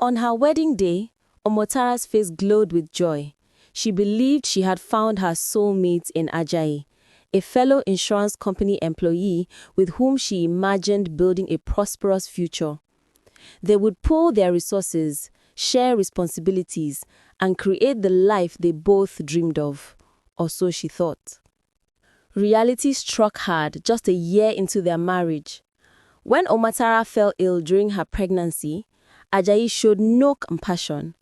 On her wedding day, Omotara's face glowed with joy. She believed she had found her soulmate in Ajayi, a fellow insurance company employee with whom she imagined building a prosperous future. They would pool their resources, share responsibilities, and create the life they both dreamed of, or so she thought. Reality struck hard just a year into their marriage. When Omotara fell ill during her pregnancy, Ajayi showed no compassion.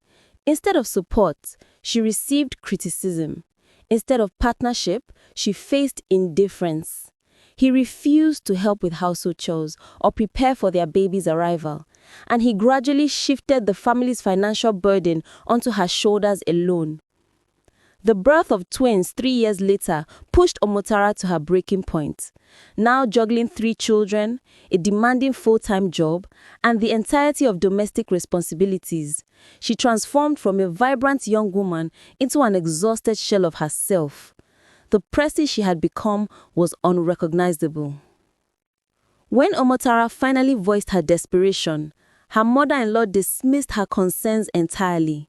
Instead of support, she received criticism. Instead of partnership, she faced indifference. He refused to help with household chores or prepare for their baby's arrival, and he gradually shifted the family's financial burden onto her shoulders alone. The birth of twins 3 years later pushed Omotara to her breaking point. Now juggling 3 children, a demanding full-time job, and the entirety of domestic responsibilities, she transformed from a vibrant young woman into an exhausted shell of herself. The person she had become was unrecognizable. When Omotara finally voiced her desperation, her mother-in-law dismissed her concerns entirely.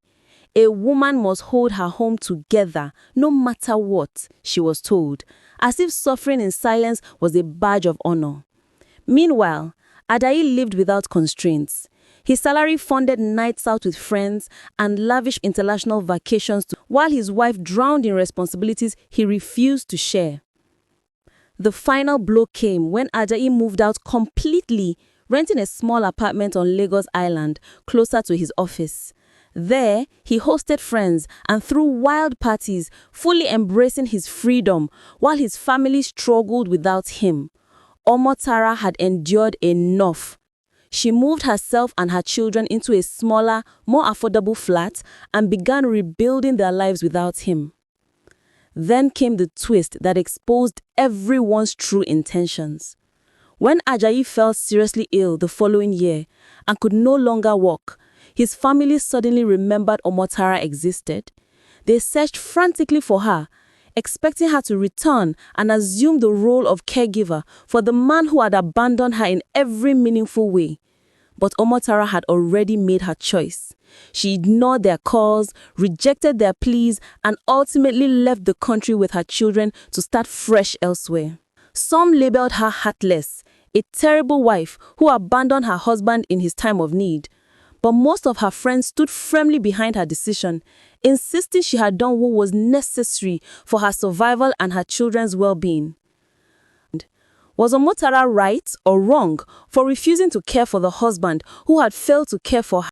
A woman must hold her home together, no matter what, she was told, as if suffering in silence was a badge of honor. Meanwhile, Ajayi lived without constraints. His salary funded nights out with friends and lavish international vacations, while his wife drowned in responsibilities he refused to share. The final blow came when Ajayi moved out completely, renting a small apartment on Lagos Island, closer to his office. There, he hosted friends and threw wild parties, fully embracing his freedom, while his family struggled without him. Omotara had endured enough. She moved herself and her children into a smaller, more affordable flat and began rebuilding their lives without him. Then came the twist that exposed everyone's true intentions. When Ajayi fell seriously ill the following year and could no longer walk, his family suddenly remembered Omotara existed. They searched frantically for her, expecting her to return and assume the role of caregiver for the man who had abandoned her in every meaningful way. But Omotara had already made her choice. She ignored their calls, rejected their pleas, and ultimately left the country with her children to start fresh elsewhere. Some labeled her heartless, a terrible wife who abandoned her husband in his time of need. But most of her friends stood firmly behind her decision, insisting she had done what was necessary for her survival and her children's well-being. Was Omotara right or wrong for refusing to care for the husband who had failed to care for her?